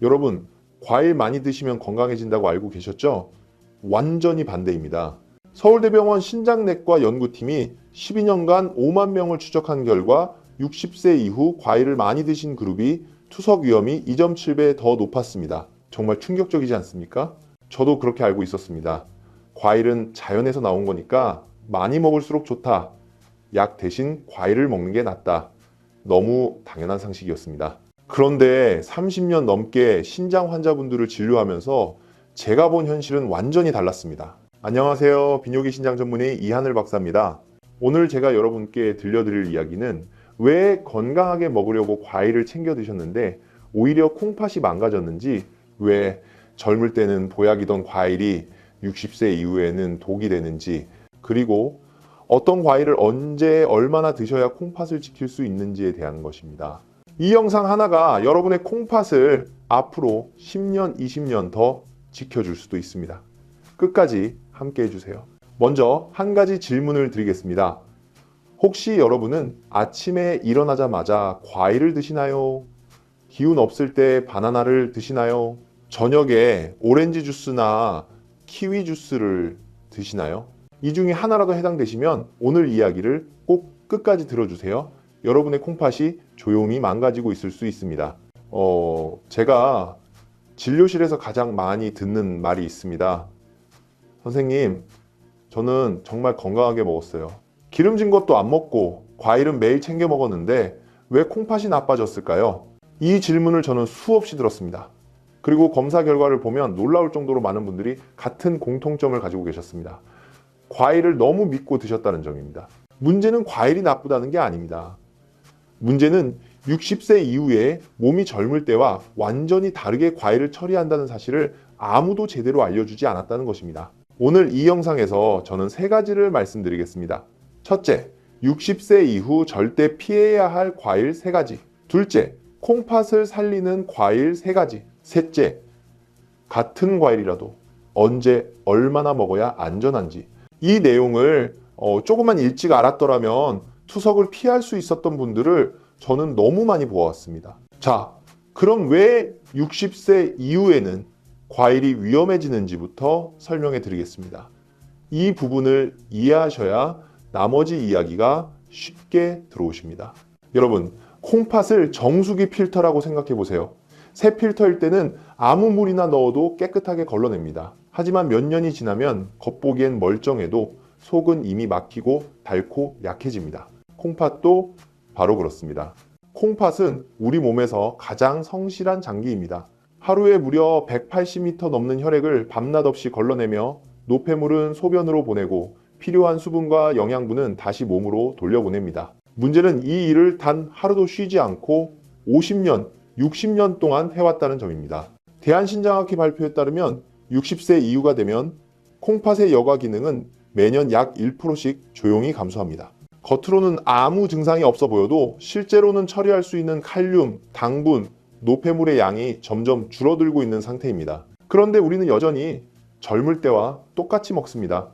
여러분, 과일 많이 드시면 건강해진다고 알고 계셨죠? 완전히 반대입니다. 서울대병원 신장내과 연구팀이 12년간 5만 명을 추적한 결과 60세 이후 과일을 많이 드신 그룹이 투석 위험이 2.7배 더 높았습니다. 정말 충격적이지 않습니까? 저도 그렇게 알고 있었습니다. 과일은 자연에서 나온 거니까 많이 먹을수록 좋다. 약 대신 과일을 먹는 게 낫다. 너무 당연한 상식이었습니다. 그런데 30년 넘게 신장 환자분들을 진료하면서 제가 본 현실은 완전히 달랐습니다. 안녕하세요. 비뇨기 신장 전문의 이하늘 박사입니다. 오늘 제가 여러분께 들려드릴 이야기는 왜 건강하게 먹으려고 과일을 챙겨 드셨는데 오히려 콩팥이 망가졌는지, 왜 젊을 때는 보약이던 과일이 60세 이후에는 독이 되는지, 그리고 어떤 과일을 언제 얼마나 드셔야 콩팥을 지킬 수 있는지에 대한 것입니다. 이 영상 하나가 여러분의 콩팥을 앞으로 10년, 20년 더 지켜줄 수도 있습니다. 끝까지 함께 해주세요. 먼저 한 가지 질문을 드리겠습니다. 혹시 여러분은 아침에 일어나자마자 과일을 드시나요? 기운 없을 때 바나나를 드시나요? 저녁에 오렌지 주스나 키위 주스를 드시나요? 이 중에 하나라도 해당되시면 오늘 이야기를 꼭 끝까지 들어주세요. 여러분의 콩팥이 조용히 망가지고 있을 수 있습니다. 제가 진료실에서 가장 많이 듣는 말이 있습니다. 선생님, 저는 정말 건강하게 먹었어요. 기름진 것도 안 먹고 과일은 매일 챙겨 먹었는데 왜 콩팥이 나빠졌을까요? 이 질문을 저는 수없이 들었습니다. 그리고 검사 결과를 보면 놀라울 정도로 많은 분들이 같은 공통점을 가지고 계셨습니다. 과일을 너무 믿고 드셨다는 점입니다. 문제는 과일이 나쁘다는 게 아닙니다. 문제는 60세 이후에 몸이 젊을 때와 완전히 다르게 과일을 처리한다는 사실을 아무도 제대로 알려주지 않았다는 것입니다. 오늘 이 영상에서 저는 세 가지를 말씀드리겠습니다. 첫째, 60세 이후 절대 피해야 할 과일 3가지. 둘째, 콩팥을 살리는 과일 3가지. 셋째, 같은 과일이라도 언제 얼마나 먹어야 안전한지. 이 내용을 조금만 일찍 알았더라면 투석을 피할 수 있었던 분들을 저는 너무 많이 보아왔습니다. 자, 그럼 왜 60세 이후에는 과일이 위험해지는지부터 설명해 드리겠습니다. 이 부분을 이해하셔야 나머지 이야기가 쉽게 들어오십니다. 여러분, 콩팥을 정수기 필터라고 생각해 보세요. 새 필터일 때는 아무 물이나 넣어도 깨끗하게 걸러냅니다. 하지만 몇 년이 지나면 겉보기엔 멀쩡해도 속은 이미 막히고 닳고 약해집니다. 콩팥도 바로 그렇습니다. 콩팥은 우리 몸에서 가장 성실한 장기입니다. 하루에 무려 180m 넘는 혈액을 밤낮 없이 걸러내며 노폐물은 소변으로 보내고 필요한 수분과 영양분은 다시 몸으로 돌려보냅니다. 문제는 이 일을 단 하루도 쉬지 않고 50년, 60년 동안 해왔다는 점입니다. 대한신장학회 발표에 따르면 60세 이후가 되면 콩팥의 여과 기능은 매년 약 1%씩 조용히 감소합니다. 겉으로는 아무 증상이 없어 보여도 실제로는 처리할 수 있는 칼륨, 당분, 노폐물의 양이 점점 줄어들고 있는 상태입니다. 그런데 우리는 여전히 젊을 때와 똑같이 먹습니다.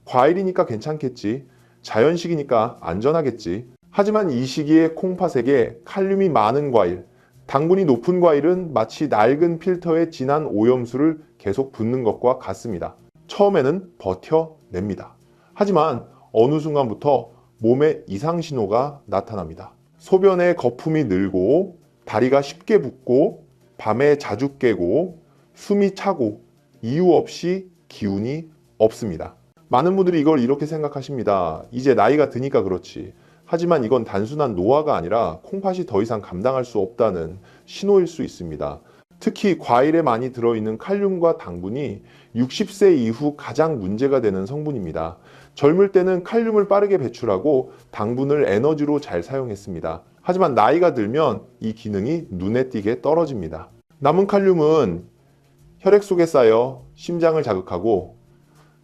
과일이니까 괜찮겠지, 자연식이니까 안전하겠지. 하지만 이 시기에 콩팥에게 칼륨이 많은 과일, 당분이 높은 과일은 마치 낡은 필터에 진한 오염수를 계속 붓는 것과 같습니다. 처음에는 버텨냅니다. 하지만 어느 순간부터 몸에 이상 신호가 나타납니다. 소변에 거품이 늘고 다리가 쉽게 붓고 밤에 자주 깨고 숨이 차고 이유 없이 기운이 없습니다. 많은 분들이 이걸 이렇게 생각하십니다. 이제 나이가 드니까 그렇지. 하지만 이건 단순한 노화가 아니라 콩팥이 더 이상 감당할 수 없다는 신호일 수 있습니다. 특히 과일에 많이 들어있는 칼륨과 당분이 60세 이후 가장 문제가 되는 성분입니다. 젊을 때는 칼륨을 빠르게 배출하고 당분을 에너지로 잘 사용했습니다. 하지만 나이가 들면 이 기능이 눈에 띄게 떨어집니다. 남은 칼륨은 혈액 속에 쌓여 심장을 자극하고,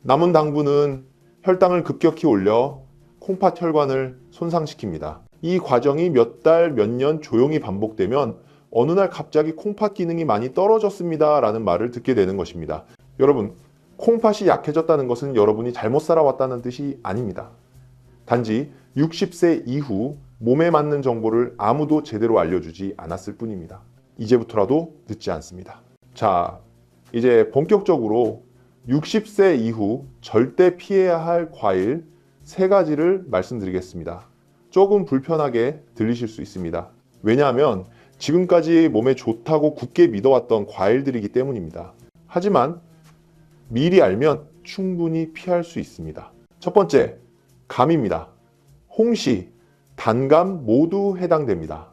남은 당분은 혈당을 급격히 올려 콩팥 혈관을 손상시킵니다. 이 과정이 몇 달, 몇 년 조용히 반복되면 어느 날 갑자기 콩팥 기능이 많이 떨어졌습니다 라는 말을 듣게 되는 것입니다. 여러분, 콩팥이 약해졌다는 것은 여러분이 잘못 살아왔다는 뜻이 아닙니다. 단지 60세 이후 몸에 맞는 정보를 아무도 제대로 알려주지 않았을 뿐입니다. 이제부터라도 늦지 않습니다. 자, 이제 본격적으로 60세 이후 절대 피해야 할 과일 3가지를 말씀드리겠습니다. 조금 불편하게 들리실 수 있습니다. 왜냐하면 지금까지 몸에 좋다고 굳게 믿어왔던 과일들이기 때문입니다. 하지만 미리 알면 충분히 피할 수 있습니다. 첫 번째, 감입니다. 홍시, 단감 모두 해당됩니다.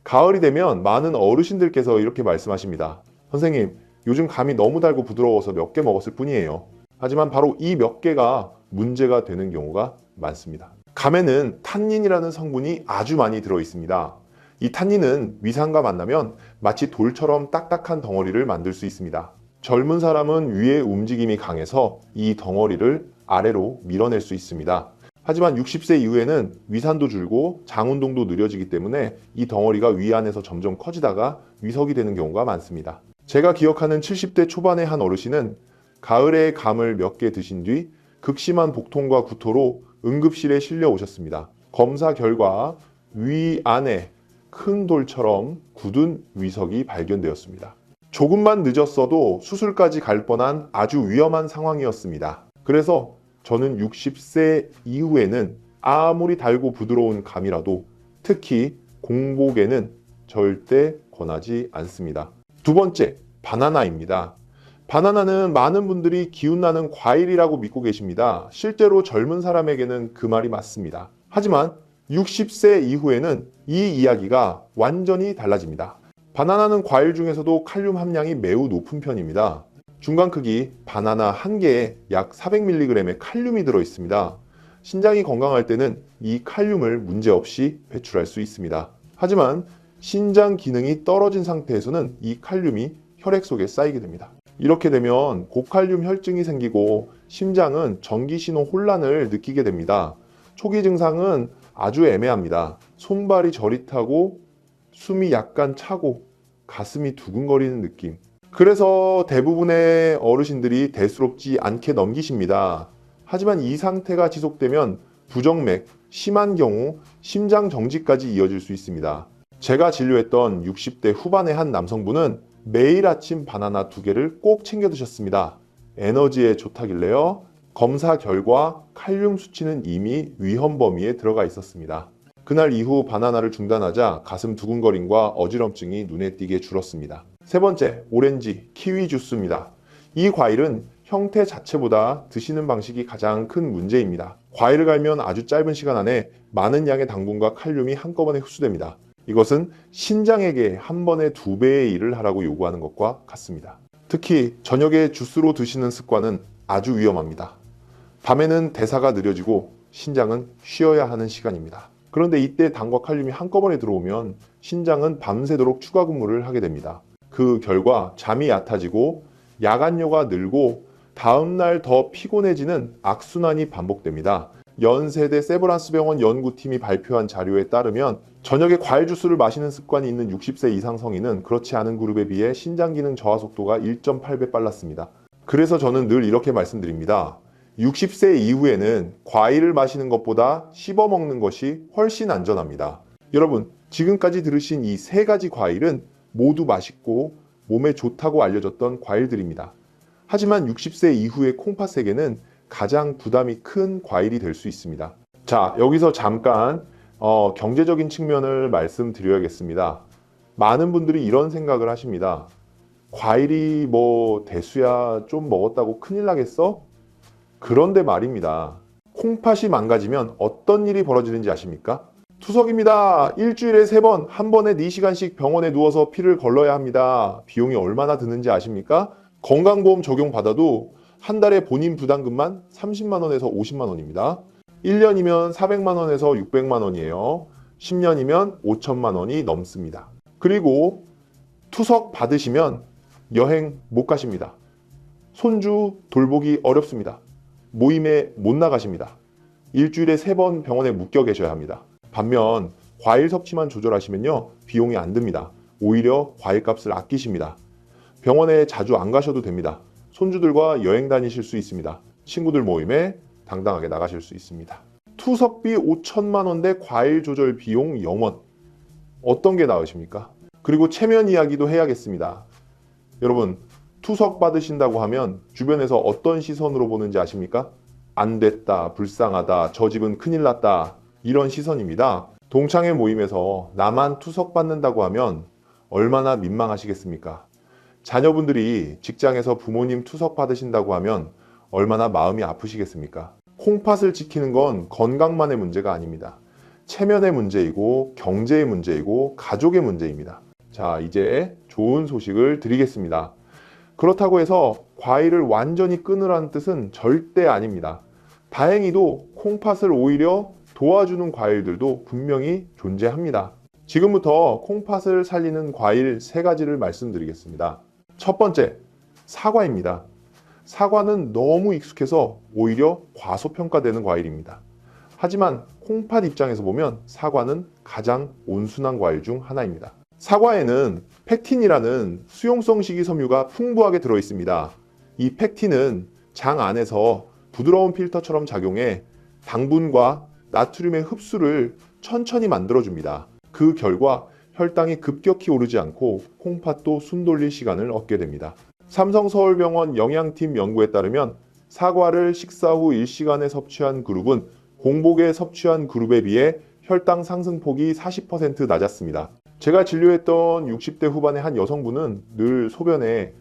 가을이 되면 많은 어르신들께서 이렇게 말씀하십니다. 선생님, 요즘 감이 너무 달고 부드러워서 몇 개 먹었을 뿐이에요. 하지만 바로 이 몇 개가 문제가 되는 경우가 많습니다. 감에는 탄닌이라는 성분이 아주 많이 들어 있습니다. 이 탄닌은 위산과 만나면 마치 돌처럼 딱딱한 덩어리를 만들 수 있습니다. 젊은 사람은 위의 움직임이 강해서 이 덩어리를 아래로 밀어낼 수 있습니다. 하지만 60세 이후에는 위산도 줄고 장 운동도 느려지기 때문에 이 덩어리가 위 안에서 점점 커지다가 위석이 되는 경우가 많습니다. 제가 기억하는 70대 초반의 한 어르신은 가을에 감을 몇 개 드신 뒤 극심한 복통과 구토로 응급실에 실려 오셨습니다. 검사 결과 위 안에 큰 돌처럼 굳은 위석이 발견되었습니다. 조금만 늦었어도 수술까지 갈 뻔한 아주 위험한 상황이었습니다. 그래서 저는 60세 이후에는 아무리 달고 부드러운 감이라도 특히 공복에는 절대 권하지 않습니다. 두 번째, 바나나입니다. 바나나는 많은 분들이 기운나는 과일이라고 믿고 계십니다. 실제로 젊은 사람에게는 그 말이 맞습니다. 하지만 60세 이후에는 이 이야기가 완전히 달라집니다. 바나나는 과일 중에서도 칼륨 함량이 매우 높은 편입니다. 중간 크기 바나나 한 개에 약 400mg의 칼륨이 들어 있습니다. 신장이 건강할 때는 이 칼륨을 문제없이 배출할 수 있습니다. 하지만 신장 기능이 떨어진 상태에서는 이 칼륨이 혈액 속에 쌓이게 됩니다. 이렇게 되면 고칼륨 혈증이 생기고 심장은 전기신호 혼란을 느끼게 됩니다. 초기 증상은 아주 애매합니다. 손발이 저릿하고 숨이 약간 차고 가슴이 두근거리는 느낌. 그래서 대부분의 어르신들이 대수롭지 않게 넘기십니다. 하지만 이 상태가 지속되면 부정맥, 심한 경우 심장 정지까지 이어질 수 있습니다. 제가 진료했던 60대 후반의 한 남성분은 매일 아침 바나나 2개를 꼭 챙겨 드셨습니다. 에너지에 좋다길래요. 검사 결과 칼륨 수치는 이미 위험 범위에 들어가 있었습니다. 그날 이후 바나나를 중단하자 가슴 두근거림과 어지럼증이 눈에 띄게 줄었습니다. 세 번째, 오렌지, 키위 주스입니다. 이 과일은 형태 자체보다 드시는 방식이 가장 큰 문제입니다. 과일을 갈면 아주 짧은 시간 안에 많은 양의 당분과 칼륨이 한꺼번에 흡수됩니다. 이것은 신장에게 한 번에 2배의 일을 하라고 요구하는 것과 같습니다. 특히 저녁에 주스로 드시는 습관은 아주 위험합니다. 밤에는 대사가 느려지고 신장은 쉬어야 하는 시간입니다. 그런데 이때 당과 칼륨이 한꺼번에 들어오면 신장은 밤새도록 추가 근무를 하게 됩니다. 그 결과 잠이 얕아지고 야간뇨가 늘고 다음날 더 피곤해지는 악순환이 반복됩니다. 연세대 세브란스 병원 연구팀이 발표한 자료에 따르면 저녁에 과일 주스를 마시는 습관이 있는 60세 이상 성인은 그렇지 않은 그룹에 비해 신장 기능 저하 속도가 1.8배 빨랐습니다. 그래서 저는 늘 이렇게 말씀드립니다. 60세 이후에는 과일을 마시는 것보다 씹어 먹는 것이 훨씬 안전합니다. 여러분, 지금까지 들으신 이 3가지 과일은 모두 맛있고 몸에 좋다고 알려졌던 과일들입니다. 하지만 60세 이후의 콩팥세계는 가장 부담이 큰 과일이 될 수 있습니다. 자, 여기서 잠깐 경제적인 측면을 말씀드려야겠습니다. 많은 분들이 이런 생각을 하십니다. 과일이 뭐 대수야 좀 먹었다고 큰일 나겠어? 그런데 말입니다. 콩팥이 망가지면 어떤 일이 벌어지는지 아십니까? 투석입니다. 일주일에 3번, 한 번에 4시간씩 병원에 누워서 피를 걸러야 합니다. 비용이 얼마나 드는지 아십니까? 건강보험 적용받아도 한 달에 본인 부담금만 30만 원에서 50만 원입니다. 1년이면 400만 원에서 600만 원이에요. 10년이면 5천만 원이 넘습니다. 그리고 투석 받으시면 여행 못 가십니다. 손주 돌보기 어렵습니다. 모임에 못 나가십니다. 일주일에 3번 병원에 묶여 계셔야 합니다. 반면 과일 섭취만 조절하시면요, 비용이 안 듭니다. 오히려 과일값을 아끼십니다. 병원에 자주 안 가셔도 됩니다. 손주들과 여행 다니실 수 있습니다. 친구들 모임에 당당하게 나가실 수 있습니다. 투석비 5천만 원대 과일 조절 비용 0원. 어떤 게 나으십니까? 그리고 체면 이야기도 해야겠습니다. 여러분, 투석 받으신다고 하면 주변에서 어떤 시선으로 보는지 아십니까? 안 됐다, 불쌍하다, 저 집은 큰일 났다, 이런 시선입니다. 동창회 모임에서 나만 투석 받는다고 하면 얼마나 민망하시겠습니까? 자녀분들이 직장에서 부모님 투석 받으신다고 하면 얼마나 마음이 아프시겠습니까? 콩팥을 지키는 건 건강만의 문제가 아닙니다. 체면의 문제이고 경제의 문제이고 가족의 문제입니다. 자, 이제 좋은 소식을 드리겠습니다. 그렇다고 해서 과일을 완전히 끊으라는 뜻은 절대 아닙니다. 다행히도 콩팥을 오히려 도와주는 과일들도 분명히 존재합니다. 지금부터 콩팥을 살리는 과일 3가지를 말씀드리겠습니다. 첫 번째, 사과입니다. 사과는 너무 익숙해서 오히려 과소평가되는 과일입니다. 하지만 콩팥 입장에서 보면 사과는 가장 온순한 과일 중 하나입니다. 사과에는 펙틴이라는 수용성 식이섬유가 풍부하게 들어있습니다. 이 펙틴은 장 안에서 부드러운 필터처럼 작용해 당분과 나트륨의 흡수를 천천히 만들어줍니다. 그 결과 혈당이 급격히 오르지 않고 콩팥도 숨 돌릴 시간을 얻게 됩니다. 삼성서울병원 영양팀 연구에 따르면 사과를 식사 후 1시간에 섭취한 그룹은 공복에 섭취한 그룹에 비해 혈당 상승폭이 40% 낮았습니다. 제가 진료했던 60대 후반의 한 여성분은 늘 소변에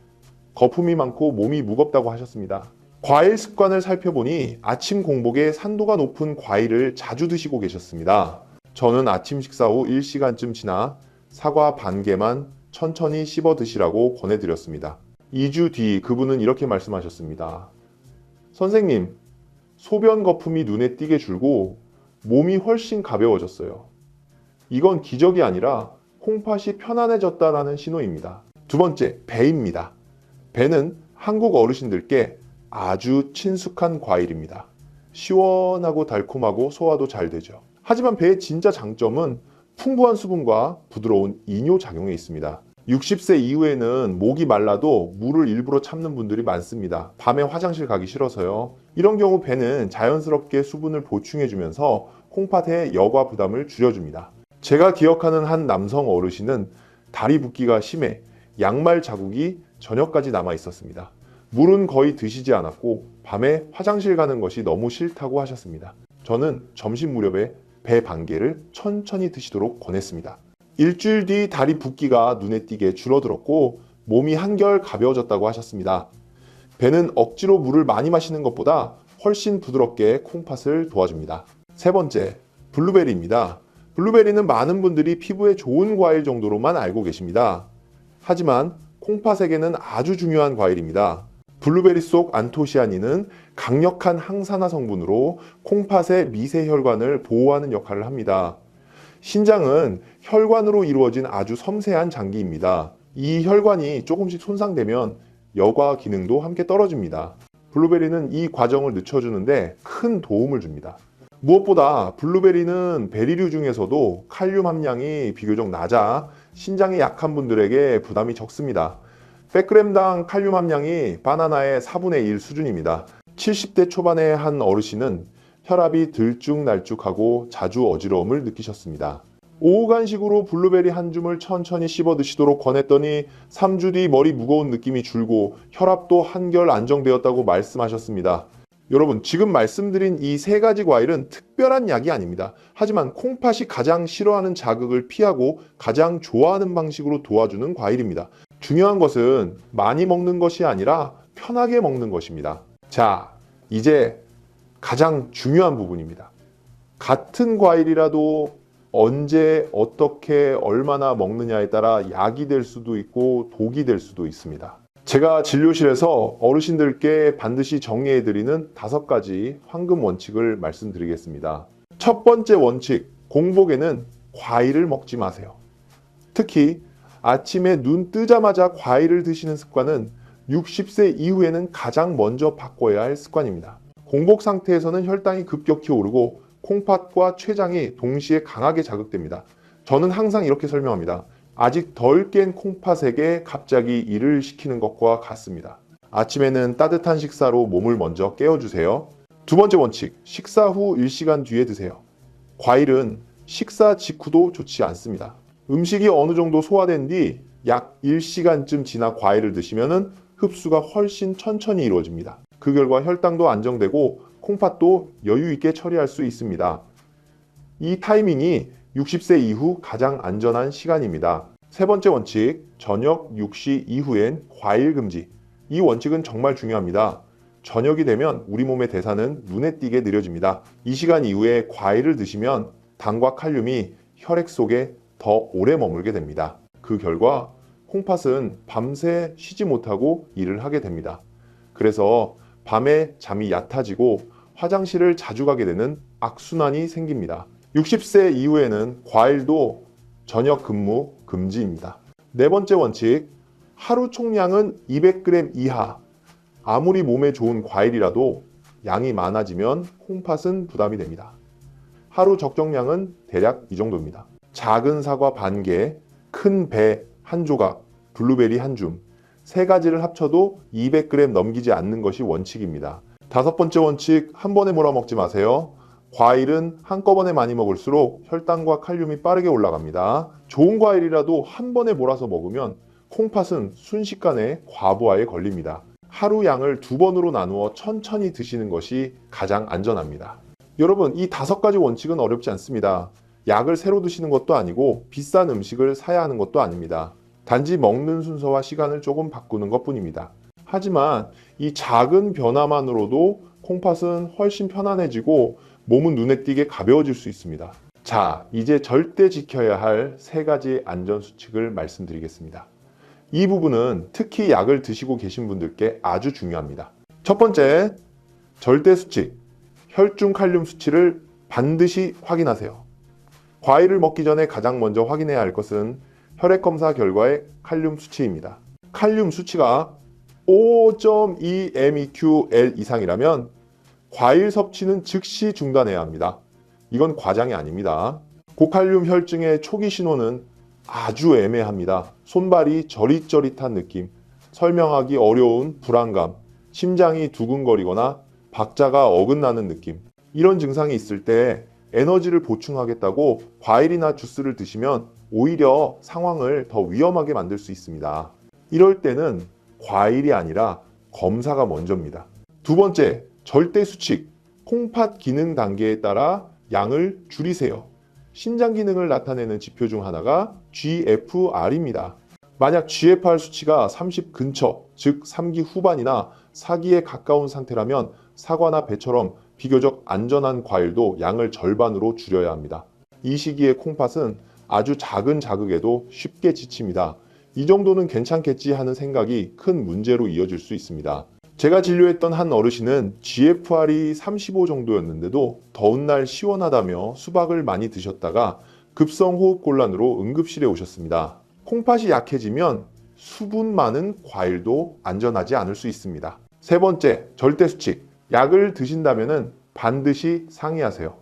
거품이 많고 몸이 무겁다고 하셨습니다. 과일 습관을 살펴보니 아침 공복에 산도가 높은 과일을 자주 드시고 계셨습니다. 저는 아침 식사 후 1시간쯤 지나 사과 반 개만 천천히 씹어 드시라고 권해드렸습니다. 2주 뒤 그분은 이렇게 말씀하셨습니다. 선생님, 소변 거품이 눈에 띄게 줄고 몸이 훨씬 가벼워졌어요. 이건 기적이 아니라 콩팥이 편안해졌다라는 신호입니다. 두 번째, 배입니다. 배는 한국 어르신들께 아주 친숙한 과일입니다. 시원하고 달콤하고 소화도 잘 되죠. 하지만 배의 진짜 장점은 풍부한 수분과 부드러운 이뇨작용에 있습니다. 60세 이후에는 목이 말라도 물을 일부러 참는 분들이 많습니다. 밤에 화장실 가기 싫어서요. 이런 경우 배는 자연스럽게 수분을 보충해주면서 콩팥의 여과 부담을 줄여줍니다. 제가 기억하는 한 남성 어르신은 다리 붓기가 심해 양말 자국이 저녁까지 남아 있었습니다. 물은 거의 드시지 않았고 밤에 화장실 가는 것이 너무 싫다고 하셨습니다. 저는 점심 무렵에 배 반 개를 천천히 드시도록 권했습니다. 일주일 뒤 다리 붓기가 눈에 띄게 줄어들었고 몸이 한결 가벼워졌다고 하셨습니다. 배는 억지로 물을 많이 마시는 것보다 훨씬 부드럽게 콩팥을 도와줍니다. 세 번째, 블루베리입니다. 블루베리는 많은 분들이 피부에 좋은 과일 정도로만 알고 계십니다. 하지만 콩팥에게는 아주 중요한 과일입니다. 블루베리 속 안토시아닌은 강력한 항산화 성분으로 콩팥의 미세 혈관을 보호하는 역할을 합니다. 신장은 혈관으로 이루어진 아주 섬세한 장기입니다. 이 혈관이 조금씩 손상되면 여과 기능도 함께 떨어집니다. 블루베리는 이 과정을 늦춰주는데 큰 도움을 줍니다. 무엇보다 블루베리는 베리류 중에서도 칼륨 함량이 비교적 낮아 신장이 약한 분들에게 부담이 적습니다. 100g당 칼륨 함량이 바나나의 4분의 1 수준입니다. 70대 초반의 한 어르신은 혈압이 들쭉날쭉하고 자주 어지러움을 느끼셨습니다. 오후 간식으로 블루베리 한 줌을 천천히 씹어 드시도록 권했더니 3주 뒤 머리 무거운 느낌이 줄고 혈압도 한결 안정되었다고 말씀하셨습니다. 여러분, 지금 말씀드린 이 3가지 과일은 특별한 약이 아닙니다. 하지만 콩팥이 가장 싫어하는 자극을 피하고 가장 좋아하는 방식으로 도와주는 과일입니다. 중요한 것은 많이 먹는 것이 아니라 편하게 먹는 것입니다. 자, 이제 가장 중요한 부분입니다. 같은 과일이라도 언제, 어떻게, 얼마나 먹느냐에 따라 약이 될 수도 있고 독이 될 수도 있습니다. 제가 진료실에서 어르신들께 반드시 정리해드리는 5가지 황금 원칙을 말씀드리겠습니다. 첫 번째 원칙, 공복에는 과일을 먹지 마세요. 특히 아침에 눈 뜨자마자 과일을 드시는 습관은 60세 이후에는 가장 먼저 바꿔야 할 습관입니다. 공복 상태에서는 혈당이 급격히 오르고 콩팥과 췌장이 동시에 강하게 자극됩니다. 저는 항상 이렇게 설명합니다. 아직 덜 깬 콩팥에게 갑자기 일을 시키는 것과 같습니다. 아침에는 따뜻한 식사로 몸을 먼저 깨워주세요. 두 번째 원칙, 식사 후 1시간 뒤에 드세요. 과일은 식사 직후도 좋지 않습니다. 음식이 어느 정도 소화된 뒤 약 1시간쯤 지나 과일을 드시면 흡수가 훨씬 천천히 이루어집니다. 그 결과 혈당도 안정되고 콩팥도 여유 있게 처리할 수 있습니다. 이 타이밍이 60세 이후 가장 안전한 시간입니다. 세 번째 원칙, 저녁 6시 이후엔 과일 금지. 이 원칙은 정말 중요합니다. 저녁이 되면 우리 몸의 대사는 눈에 띄게 느려집니다. 이 시간 이후에 과일을 드시면 당과 칼륨이 혈액 속에 더 오래 머물게 됩니다. 그 결과 콩팥은 밤새 쉬지 못하고 일을 하게 됩니다. 그래서 밤에 잠이 얕아지고 화장실을 자주 가게 되는 악순환이 생깁니다. 60세 이후에는 과일도 저녁 근무 금지입니다. 네 번째 원칙, 하루 총량은 200g 이하. 아무리 몸에 좋은 과일이라도 양이 많아지면 콩팥은 부담이 됩니다. 하루 적정량은 대략 이 정도입니다. 작은 사과 반 개, 큰 배 한 조각, 블루베리 한 줌, 세 가지를 합쳐도 200g 넘기지 않는 것이 원칙입니다. 다섯 번째 원칙, 한 번에 몰아먹지 마세요. 과일은 한꺼번에 많이 먹을수록 혈당과 칼륨이 빠르게 올라갑니다. 좋은 과일이라도 한 번에 몰아서 먹으면 콩팥은 순식간에 과부하에 걸립니다. 하루 양을 두 번으로 나누어 천천히 드시는 것이 가장 안전합니다. 여러분, 이 5가지 원칙은 어렵지 않습니다. 약을 새로 드시는 것도 아니고 비싼 음식을 사야 하는 것도 아닙니다. 단지 먹는 순서와 시간을 조금 바꾸는 것뿐입니다. 하지만 이 작은 변화만으로도 콩팥은 훨씬 편안해지고 몸은 눈에 띄게 가벼워질 수 있습니다. 자, 이제 절대 지켜야 할 3가지 안전수칙을 말씀드리겠습니다. 이 부분은 특히 약을 드시고 계신 분들께 아주 중요합니다. 첫 번째, 절대 수칙. 혈중 칼륨 수치를 반드시 확인하세요. 과일을 먹기 전에 가장 먼저 확인해야 할 것은 혈액 검사 결과의 칼륨 수치입니다. 칼륨 수치가 5.2 MEqL 이상이라면 과일 섭취는 즉시 중단해야 합니다. 이건 과장이 아닙니다. 고칼륨 혈증의 초기 신호는 아주 애매합니다. 손발이 저릿저릿한 느낌, 설명하기 어려운 불안감, 심장이 두근거리거나 박자가 어긋나는 느낌. 이런 증상이 있을 때 에너지를 보충하겠다고 과일이나 주스를 드시면 오히려 상황을 더 위험하게 만들 수 있습니다. 이럴 때는 과일이 아니라 검사가 먼저입니다. 두 번째, 절대 수칙. 콩팥 기능 단계에 따라 양을 줄이세요. 신장 기능을 나타내는 지표 중 하나가 GFR입니다. 만약 GFR 수치가 30 근처, 즉 3기 후반이나 4기에 가까운 상태라면 사과나 배처럼 비교적 안전한 과일도 양을 절반으로 줄여야 합니다. 이 시기에 콩팥은 아주 작은 자극에도 쉽게 지칩니다. 이 정도는 괜찮겠지 하는 생각이 큰 문제로 이어질 수 있습니다. 제가 진료했던 한 어르신은 GFR이 35 정도였는데도 더운 날 시원하다며 수박을 많이 드셨다가 급성 호흡곤란으로 응급실에 오셨습니다. 콩팥이 약해지면 수분 많은 과일도 안전하지 않을 수 있습니다. 세 번째, 절대 수칙. 약을 드신다면 반드시 상의하세요.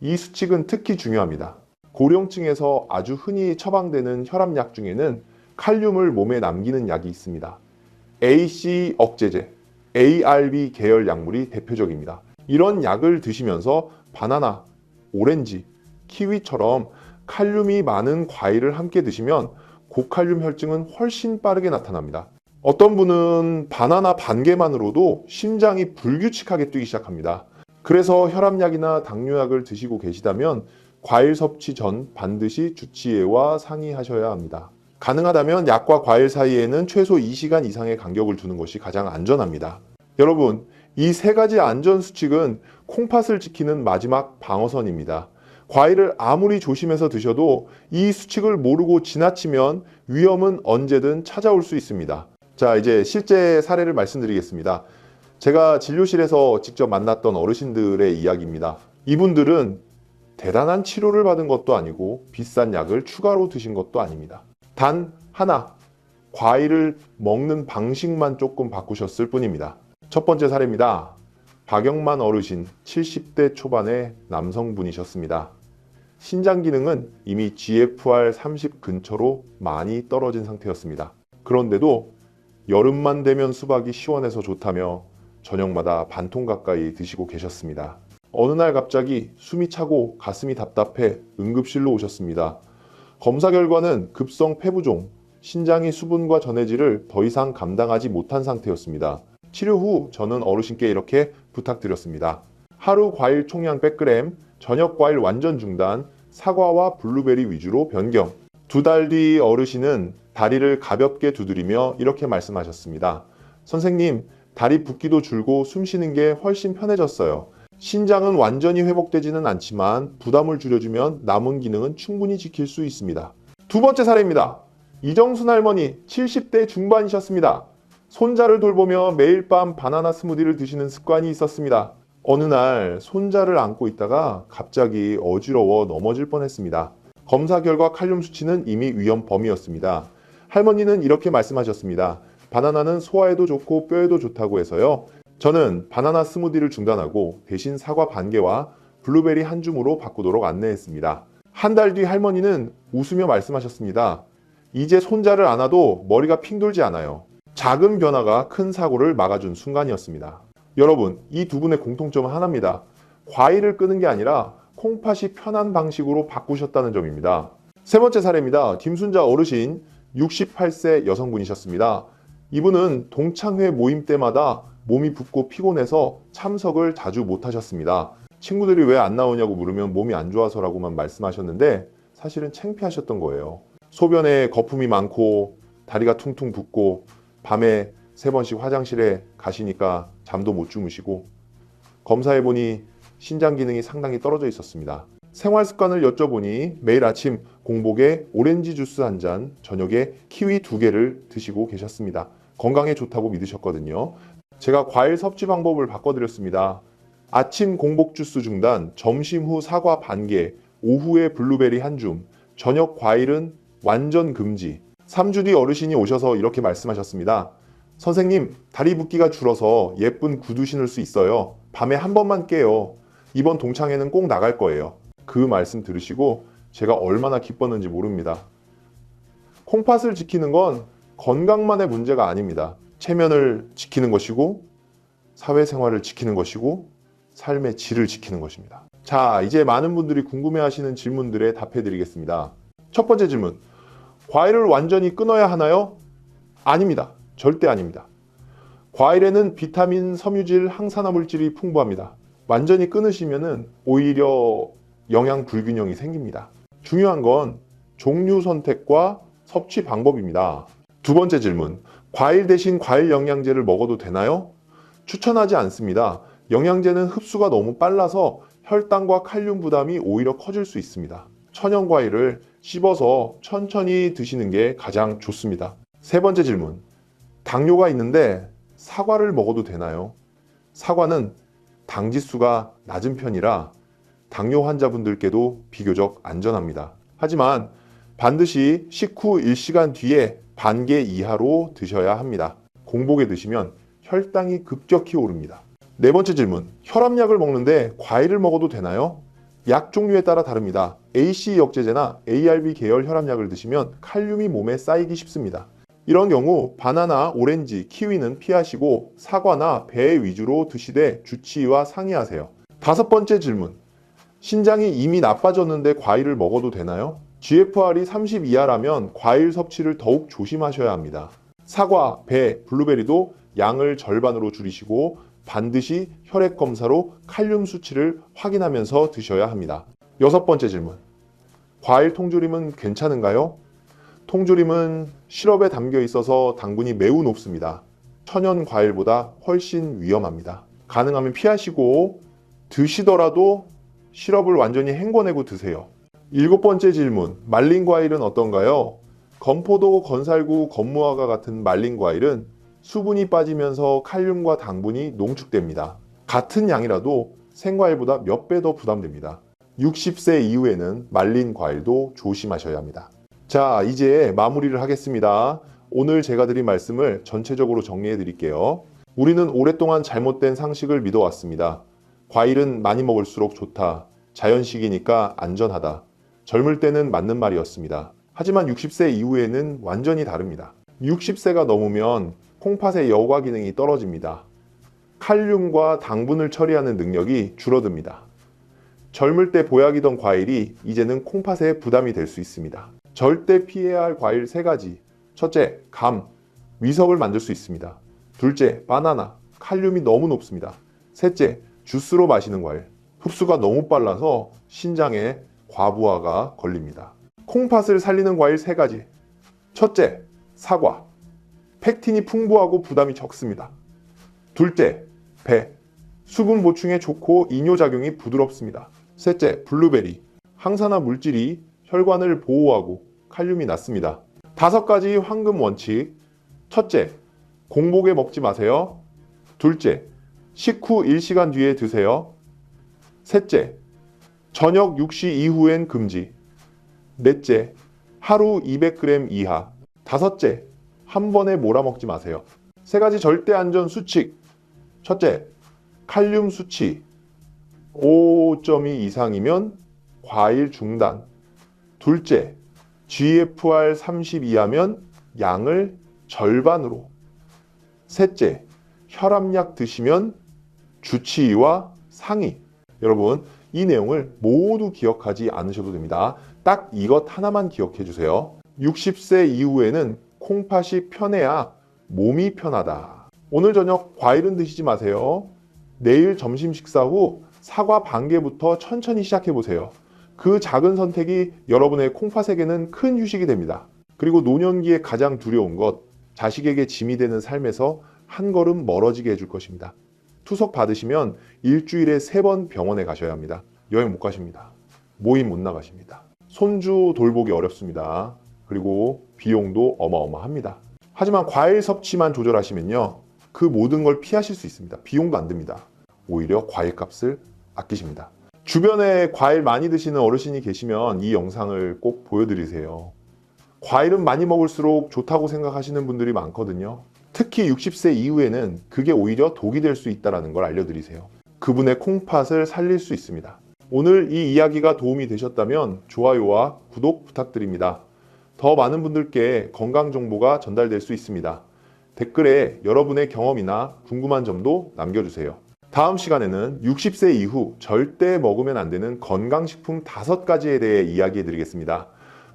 이 수칙은 특히 중요합니다. 고령층에서 아주 흔히 처방되는 혈압약 중에는 칼륨을 몸에 남기는 약이 있습니다. AC 억제제, ARB 계열 약물이 대표적입니다. 이런 약을 드시면서 바나나, 오렌지, 키위처럼 칼륨이 많은 과일을 함께 드시면 고칼륨 혈증은 훨씬 빠르게 나타납니다. 어떤 분은 바나나 반 개만으로도 심장이 불규칙하게 뛰기 시작합니다. 그래서 혈압약이나 당뇨약을 드시고 계시다면 과일 섭취 전 반드시 주치의와 상의하셔야 합니다. 가능하다면 약과 과일 사이에는 최소 2시간 이상의 간격을 두는 것이 가장 안전합니다. 여러분, 이 3가지 안전수칙은 콩팥을 지키는 마지막 방어선입니다. 과일을 아무리 조심해서 드셔도 이 수칙을 모르고 지나치면 위험은 언제든 찾아올 수 있습니다. 자, 이제 실제 사례를 말씀드리겠습니다. 제가 진료실에서 직접 만났던 어르신들의 이야기입니다. 이분들은 대단한 치료를 받은 것도 아니고 비싼 약을 추가로 드신 것도 아닙니다. 단 하나, 과일을 먹는 방식만 조금 바꾸셨을 뿐입니다. 첫 번째 사례입니다. 박영만 어르신 70대 초반의 남성분이셨습니다. 신장 기능은 이미 GFR 30 근처로 많이 떨어진 상태였습니다. 그런데도 여름만 되면 수박이 시원해서 좋다며 저녁마다 반통 가까이 드시고 계셨습니다. 어느 날 갑자기 숨이 차고 가슴이 답답해 응급실로 오셨습니다. 검사 결과는 급성 폐부종, 신장이 수분과 전해질을 더 이상 감당하지 못한 상태였습니다. 치료 후 저는 어르신께 이렇게 부탁드렸습니다. 하루 과일 총량 100g, 저녁 과일 완전 중단, 사과와 블루베리 위주로 변경. 2달 뒤 어르신은 다리를 가볍게 두드리며 이렇게 말씀하셨습니다. 선생님, 다리 붓기도 줄고 숨 쉬는 게 훨씬 편해졌어요. 신장은 완전히 회복되지는 않지만 부담을 줄여주면 남은 기능은 충분히 지킬 수 있습니다. 두 번째 사례입니다. 이정순 할머니 70대 중반이셨습니다. 손자를 돌보며 매일 밤 바나나 스무디를 드시는 습관이 있었습니다. 어느 날 손자를 안고 있다가 갑자기 어지러워 넘어질 뻔했습니다. 검사 결과 칼륨 수치는 이미 위험 범위였습니다. 할머니는 이렇게 말씀하셨습니다. 바나나는 소화에도 좋고 뼈에도 좋다고 해서요. 저는 바나나 스무디를 중단하고 대신 사과 반 개와 블루베리 한 줌으로 바꾸도록 안내했습니다. 한 달 뒤 할머니는 웃으며 말씀하셨습니다. 이제 손자를 안아도 머리가 핑 돌지 않아요. 작은 변화가 큰 사고를 막아준 순간이었습니다. 여러분, 이 두 분의 공통점은 하나입니다. 과일을 끄는 게 아니라 콩팥이 편한 방식으로 바꾸셨다는 점입니다. 세 번째 사례입니다. 김순자 어르신 68세 여성분이셨습니다. 이분은 동창회 모임 때마다 몸이 붓고 피곤해서 참석을 자주 못하셨습니다. 친구들이 왜 안 나오냐고 물으면 몸이 안 좋아서라고만 말씀하셨는데 사실은 창피하셨던 거예요. 소변에 거품이 많고 다리가 퉁퉁 붓고 밤에 3번씩 화장실에 가시니까 잠도 못 주무시고 검사해보니 신장 기능이 상당히 떨어져 있었습니다. 생활 습관을 여쭤보니 매일 아침 공복에 오렌지 주스 한 잔, 저녁에 키위 2개를 드시고 계셨습니다. 건강에 좋다고 믿으셨거든요. 제가 과일 섭취 방법을 바꿔드렸습니다. 아침 공복 주스 중단, 점심 후 사과 반 개, 오후에 블루베리 한 줌, 저녁 과일은 완전 금지. 3주 뒤 어르신이 오셔서 이렇게 말씀하셨습니다. 선생님, 다리 붓기가 줄어서 예쁜 구두 신을 수 있어요. 밤에 한 번만 깨요. 이번 동창회는 꼭 나갈 거예요. 그 말씀 들으시고 제가 얼마나 기뻤는지 모릅니다. 콩팥을 지키는 건 건강만의 문제가 아닙니다. 체면을 지키는 것이고 사회생활을 지키는 것이고 삶의 질을 지키는 것입니다. 자, 이제 많은 분들이 궁금해하시는 질문들에 답해드리겠습니다. 첫 번째 질문, 과일을 완전히 끊어야 하나요? 아닙니다. 절대 아닙니다. 과일에는 비타민, 섬유질, 항산화 물질이 풍부합니다. 완전히 끊으시면 오히려 영양 불균형이 생깁니다. 중요한 건 종류 선택과 섭취 방법입니다. 두 번째 질문, 과일 대신 과일 영양제를 먹어도 되나요? 추천하지 않습니다. 영양제는 흡수가 너무 빨라서 혈당과 칼륨 부담이 오히려 커질 수 있습니다. 천연 과일을 씹어서 천천히 드시는 게 가장 좋습니다. 세 번째 질문, 당뇨가 있는데 사과를 먹어도 되나요? 사과는 당 지수가 낮은 편이라 당뇨 환자분들께도 비교적 안전합니다. 하지만 반드시 식후 1시간 뒤에 반 개 이하로 드셔야 합니다. 공복에 드시면 혈당이 급격히 오릅니다. 네 번째 질문, 혈압약을 먹는데 과일을 먹어도 되나요? 약 종류에 따라 다릅니다. AC 역제제나 ARB 계열 혈압약을 드시면 칼륨이 몸에 쌓이기 쉽습니다. 이런 경우 바나나, 오렌지, 키위는 피하시고 사과나 배 위주로 드시되 주치의와 상의하세요. 다섯 번째 질문, 신장이 이미 나빠졌는데 과일을 먹어도 되나요? GFR이 30 이하라면 과일 섭취를 더욱 조심하셔야 합니다. 사과, 배, 블루베리도 양을 절반으로 줄이시고 반드시 혈액 검사로 칼륨 수치를 확인하면서 드셔야 합니다. 여섯 번째 질문, 과일 통조림은 괜찮은가요? 통조림은 시럽에 담겨 있어서 당분이 매우 높습니다. 천연 과일보다 훨씬 위험합니다. 가능하면 피하시고 드시더라도 시럽을 완전히 헹궈내고 드세요. 일곱 번째 질문, 말린 과일은 어떤가요? 건포도, 건살구, 건무화과 같은 말린 과일은 수분이 빠지면서 칼륨과 당분이 농축됩니다. 같은 양이라도 생과일보다 몇 배 더 부담됩니다. 60세 이후에는 말린 과일도 조심하셔야 합니다. 자, 이제 마무리를 하겠습니다. 오늘 제가 드린 말씀을 전체적으로 정리해 드릴게요. 우리는 오랫동안 잘못된 상식을 믿어왔습니다. 과일은 많이 먹을수록 좋다. 자연식이니까 안전하다. 젊을 때는 맞는 말이었습니다. 하지만 60세 이후에는 완전히 다릅니다. 60세가 넘으면 콩팥의 여과 기능이 떨어집니다. 칼륨과 당분을 처리하는 능력이 줄어듭니다. 젊을 때 보약이던 과일이 이제는 콩팥에 부담이 될 수 있습니다. 절대 피해야 할 과일 3가지. 첫째, 감, 위석을 만들 수 있습니다. 둘째, 바나나, 칼륨이 너무 높습니다. 셋째, 주스로 마시는 과일, 흡수가 너무 빨라서 신장에 과부하가 걸립니다. 콩팥을 살리는 과일 3가지. 첫째, 사과, 펙틴이 풍부하고 부담이 적습니다. 둘째, 배, 수분 보충에 좋고 이뇨작용이 부드럽습니다. 셋째, 블루베리, 항산화 물질이 혈관을 보호하고 칼륨이 낮습니다. 5가지 황금 원칙. 첫째, 공복에 먹지 마세요. 둘째, 식후 1시간 뒤에 드세요. 셋째, 저녁 6시 이후엔 금지. 넷째, 하루 200g 이하. 다섯째, 한 번에 몰아먹지 마세요. 3가지 절대 안전 수칙. 첫째, 칼륨 수치 5.2 이상이면 과일 중단. 둘째, GFR 30 이하면 양을 절반으로. 셋째, 혈압약 드시면 주치의와 상의. 여러분, 이 내용을 모두 기억하지 않으셔도 됩니다. 딱 이것 하나만 기억해 주세요. 60세 이후에는 콩팥이 편해야 몸이 편하다. 오늘 저녁 과일은 드시지 마세요. 내일 점심 식사 후 사과 반 개부터 천천히 시작해 보세요. 그 작은 선택이 여러분의 콩팥에게는 큰 휴식이 됩니다. 그리고 노년기에 가장 두려운 것, 자식에게 짐이 되는 삶에서 한 걸음 멀어지게 해줄 것입니다. 투석 받으시면 일주일에 3번 병원에 가셔야 합니다. 여행 못 가십니다. 모임 못 나가십니다. 손주 돌보기 어렵습니다. 그리고 비용도 어마어마합니다. 하지만 과일 섭취만 조절하시면요, 그 모든 걸 피하실 수 있습니다. 비용도 안 듭니다. 오히려 과일 값을 아끼십니다. 주변에 과일 많이 드시는 어르신이 계시면 이 영상을 꼭 보여드리세요. 과일은 많이 먹을수록 좋다고 생각하시는 분들이 많거든요. 특히 60세 이후에는 그게 오히려 독이 될 수 있다는 걸 알려드리세요. 그분의 콩팥을 살릴 수 있습니다. 오늘 이 이야기가 도움이 되셨다면 좋아요와 구독 부탁드립니다. 더 많은 분들께 건강 정보가 전달될 수 있습니다. 댓글에 여러분의 경험이나 궁금한 점도 남겨주세요. 다음 시간에는 60세 이후 절대 먹으면 안 되는 건강식품 5가지에 대해 이야기해 드리겠습니다.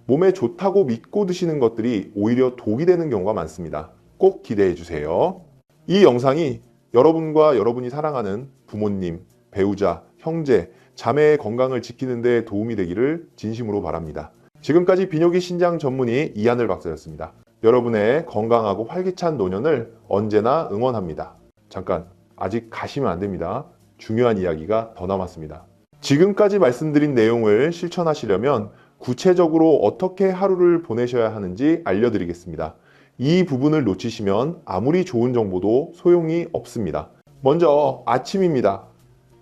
몸에 좋다고 믿고 드시는 것들이 오히려 독이 되는 경우가 많습니다. 꼭 기대해 주세요. 이 영상이 여러분과 여러분이 사랑하는 부모님, 배우자, 형제, 자매의 건강을 지키는 데 도움이 되기를 진심으로 바랍니다. 지금까지 비뇨기 신장 전문의 이하늘 박사였습니다. 여러분의 건강하고 활기찬 노년을 언제나 응원합니다. 잠깐, 아직 가시면 안 됩니다. 중요한 이야기가 더 남았습니다. 지금까지 말씀드린 내용을 실천하시려면 구체적으로 어떻게 하루를 보내셔야 하는지 알려드리겠습니다. 이 부분을 놓치시면 아무리 좋은 정보도 소용이 없습니다. 먼저 아침입니다.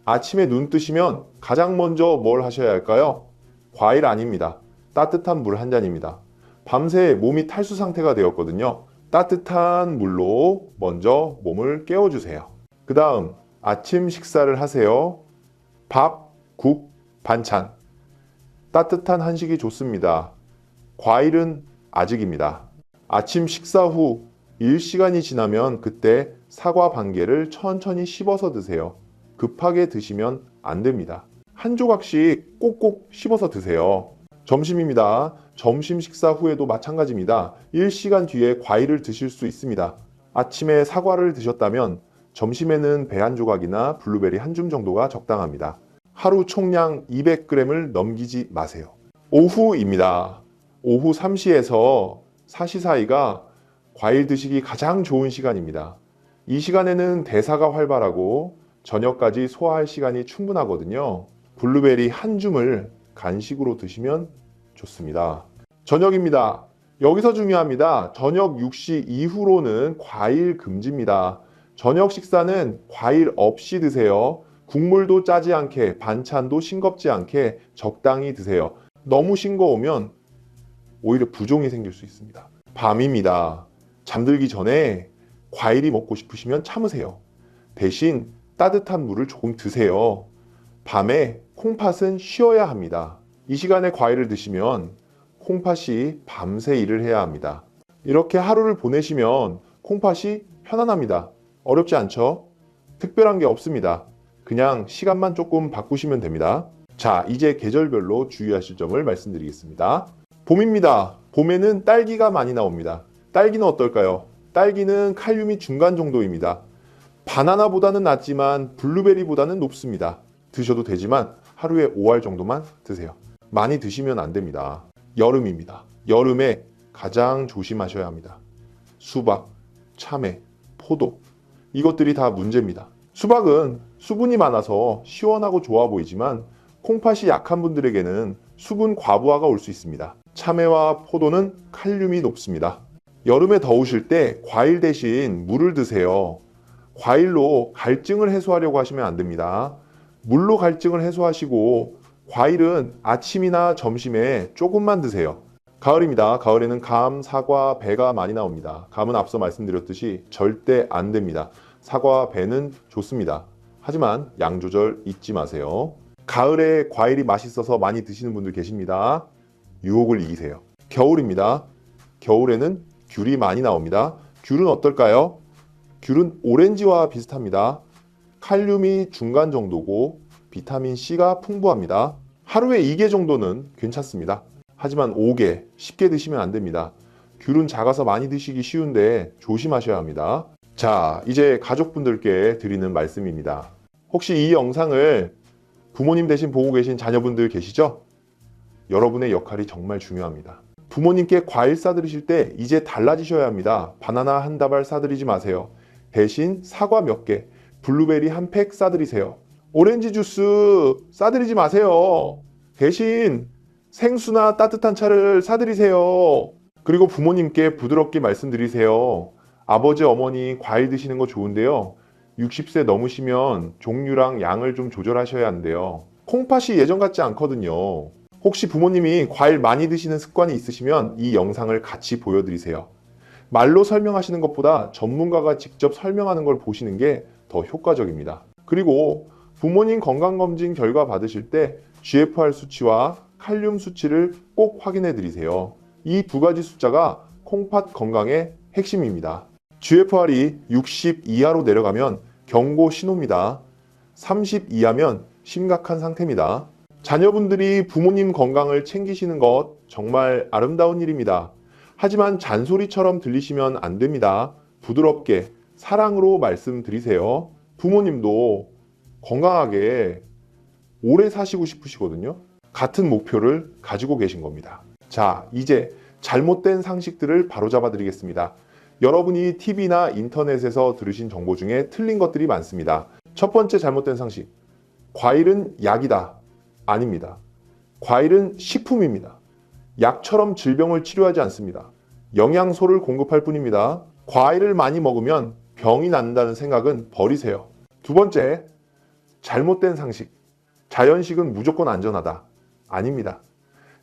아침에 눈 뜨시면 가장 먼저 뭘 하셔야 할까요? 과일 아닙니다. 따뜻한 물 한 잔입니다. 밤새 몸이 탈수 상태가 되었거든요. 따뜻한 물로 먼저 몸을 깨워주세요. 그 다음 아침 식사를 하세요. 밥, 국, 반찬. 따뜻한 한식이 좋습니다. 과일은 아직입니다. 아침 식사 후 1시간이 지나면 그때 사과 반 개를 천천히 씹어서 드세요. 급하게 드시면 안 됩니다. 한 조각씩 꼭꼭 씹어서 드세요. 점심입니다. 점심 식사 후에도 마찬가지입니다. 1시간 뒤에 과일을 드실 수 있습니다. 아침에 사과를 드셨다면 점심에는 배 한 조각이나 블루베리 한 줌 정도가 적당합니다. 하루 총량 200g을 넘기지 마세요. 오후입니다. 오후 3시에서 4시 사이가 과일 드시기 가장 좋은 시간입니다. 이 시간에는 대사가 활발하고 저녁까지 소화할 시간이 충분하거든요. 블루베리 한 줌을 간식으로 드시면 좋습니다. 저녁입니다. 여기서 중요합니다. 저녁 6시 이후로는 과일 금지입니다. 저녁 식사는 과일 없이 드세요. 국물도 짜지 않게, 반찬도 싱겁지 않게 적당히 드세요. 너무 싱거우면 오히려 부종이 생길 수 있습니다. 밤입니다. 잠들기 전에 과일이 먹고 싶으시면 참으세요. 대신 따뜻한 물을 조금 드세요. 밤에 콩팥은 쉬어야 합니다. 이 시간에 과일을 드시면 콩팥이 밤새 일을 해야 합니다. 이렇게 하루를 보내시면 콩팥이 편안합니다. 어렵지 않죠? 특별한 게 없습니다. 그냥 시간만 조금 바꾸시면 됩니다. 자, 이제 계절별로 주의하실 점을 말씀드리겠습니다. 봄입니다. 봄에는 딸기가 많이 나옵니다. 딸기는 어떨까요? 딸기는 칼륨이 중간 정도입니다. 바나나보다는 낮지만 블루베리보다는 높습니다. 드셔도 되지만 하루에 5알 정도만 드세요. 많이 드시면 안 됩니다. 여름입니다. 여름에 가장 조심하셔야 합니다. 수박, 참외, 포도 이것들이 다 문제입니다. 수박은 수분이 많아서 시원하고 좋아 보이지만 콩팥이 약한 분들에게는 수분 과부하가 올 수 있습니다. 참외와 포도는 칼륨이 높습니다. 여름에 더우실 때 과일 대신 물을 드세요. 과일로 갈증을 해소하려고 하시면 안 됩니다. 물로 갈증을 해소하시고 과일은 아침이나 점심에 조금만 드세요. 가을입니다. 가을에는 감, 사과, 배가 많이 나옵니다. 감은 앞서 말씀드렸듯이 절대 안 됩니다. 사과, 배는 좋습니다. 하지만 양 조절 잊지 마세요. 가을에 과일이 맛있어서 많이 드시는 분들 계십니다. 유혹을 이기세요. 겨울입니다. 겨울에는 귤이 많이 나옵니다. 귤은 어떨까요? 귤은 오렌지와 비슷합니다. 칼륨이 중간 정도고 비타민C가 풍부합니다. 하루에 2개 정도는 괜찮습니다. 하지만 5개, 10개 드시면 안 됩니다. 귤은 작아서 많이 드시기 쉬운데 조심하셔야 합니다. 자, 이제 가족분들께 드리는 말씀입니다. 혹시 이 영상을 부모님 대신 보고 계신 자녀분들 계시죠? 여러분의 역할이 정말 중요합니다. 부모님께 과일 싸드리실 때 이제 달라지셔야 합니다. 바나나 한 다발 싸드리지 마세요. 대신 사과 몇 개, 블루베리 한 팩 싸드리세요. 오렌지 주스 싸드리지 마세요. 대신 생수나 따뜻한 차를 사드리세요. 그리고 부모님께 부드럽게 말씀드리세요. 아버지, 어머니 과일 드시는 거 좋은데요. 60세 넘으시면 종류랑 양을 좀 조절하셔야 한대요. 콩팥이 예전 같지 않거든요. 혹시 부모님이 과일 많이 드시는 습관이 있으시면 이 영상을 같이 보여드리세요. 말로 설명하시는 것보다 전문가가 직접 설명하는 걸 보시는 게 더 효과적입니다. 그리고 부모님 건강검진 결과 받으실 때 GFR 수치와 칼륨 수치를 꼭 확인해 드리세요. 이 두 가지 숫자가 콩팥 건강의 핵심입니다. GFR이 60 이하로 내려가면 경고 신호입니다. 30 이하면 심각한 상태입니다. 자녀분들이 부모님 건강을 챙기시는 것 정말 아름다운 일입니다. 하지만 잔소리처럼 들리시면 안 됩니다. 부드럽게 사랑으로 말씀드리세요. 부모님도 건강하게 오래 사시고 싶으시거든요. 같은 목표를 가지고 계신 겁니다. 자, 이제 잘못된 상식들을 바로잡아 드리겠습니다. 여러분이 TV나 인터넷에서 들으신 정보 중에 틀린 것들이 많습니다. 첫 번째 잘못된 상식. 과일은 약이다. 아닙니다. 과일은 식품입니다. 약처럼 질병을 치료하지 않습니다. 영양소를 공급할 뿐입니다. 과일을 많이 먹으면 병이 난다는 생각은 버리세요. 두 번째, 잘못된 상식. 자연식은 무조건 안전하다. 아닙니다.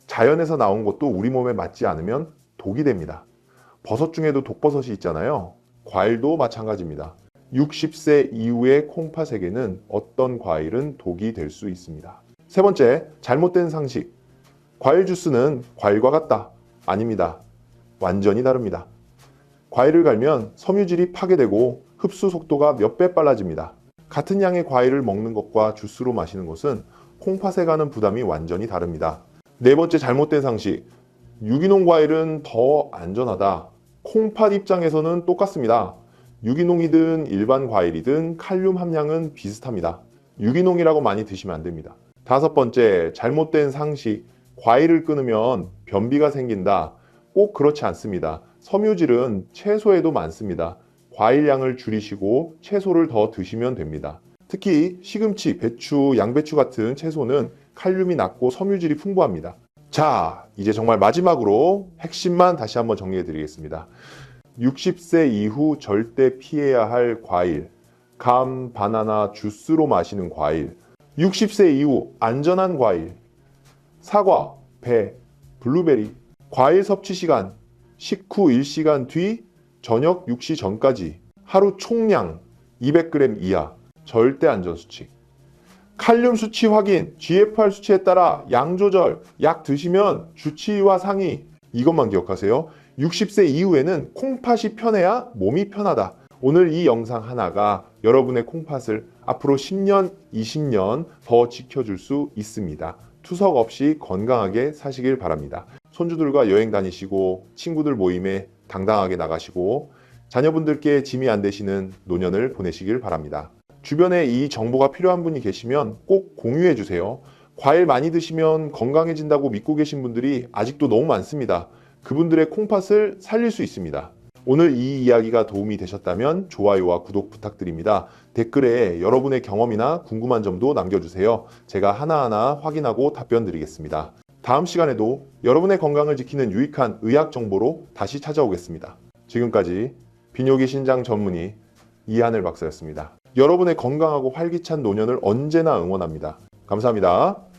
자연에서 나온 것도 우리 몸에 맞지 않으면 독이 됩니다. 버섯 중에도 독버섯이 있잖아요. 과일도 마찬가지입니다. 60세 이후의 콩팥에게는 어떤 과일은 독이 될 수 있습니다. 세 번째, 잘못된 상식. 과일 주스는 과일과 같다. 아닙니다. 완전히 다릅니다. 과일을 갈면 섬유질이 파괴되고 흡수 속도가 몇 배 빨라집니다. 같은 양의 과일을 먹는 것과 주스로 마시는 것은 콩팥에 가는 부담이 완전히 다릅니다. 네 번째 잘못된 상식. 유기농 과일은 더 안전하다. 콩팥 입장에서는 똑같습니다. 유기농이든 일반 과일이든 칼륨 함량은 비슷합니다. 유기농이라고 많이 드시면 안 됩니다. 다섯 번째, 잘못된 상식. 과일을 끊으면 변비가 생긴다. 꼭 그렇지 않습니다. 섬유질은 채소에도 많습니다. 과일량을 줄이시고 채소를 더 드시면 됩니다. 특히 시금치, 배추, 양배추 같은 채소는 칼륨이 낮고 섬유질이 풍부합니다. 자, 이제 정말 마지막으로 핵심만 다시 한번 정리해 드리겠습니다. 60세 이후 절대 피해야 할 과일, 감, 바나나, 주스로 마시는 과일, 60세 이후 안전한 과일, 사과, 배, 블루베리, 과일 섭취 시간, 식후 1시간 뒤, 저녁 6시 전까지, 하루 총량 200g 이하, 절대 안전수칙. 칼륨 수치 확인, GFR 수치에 따라 양 조절, 약 드시면 주치의와 상의, 이것만 기억하세요. 60세 이후에는 콩팥이 편해야 몸이 편하다. 오늘 이 영상 하나가 여러분의 콩팥을 앞으로 10년, 20년 더 지켜줄 수 있습니다. 투석 없이 건강하게 사시길 바랍니다. 손주들과 여행 다니시고 친구들 모임에 당당하게 나가시고 자녀분들께 짐이 안 되시는 노년을 보내시길 바랍니다. 주변에 이 정보가 필요한 분이 계시면 꼭 공유해 주세요. 과일 많이 드시면 건강해진다고 믿고 계신 분들이 아직도 너무 많습니다. 그분들의 콩팥을 살릴 수 있습니다. 오늘 이 이야기가 도움이 되셨다면 좋아요와 구독 부탁드립니다. 댓글에 여러분의 경험이나 궁금한 점도 남겨주세요. 제가 하나하나 확인하고 답변 드리겠습니다. 다음 시간에도 여러분의 건강을 지키는 유익한 의학 정보로 다시 찾아오겠습니다. 지금까지 비뇨기 신장 전문의 이하늘 박사였습니다. 여러분의 건강하고 활기찬 노년을 언제나 응원합니다. 감사합니다.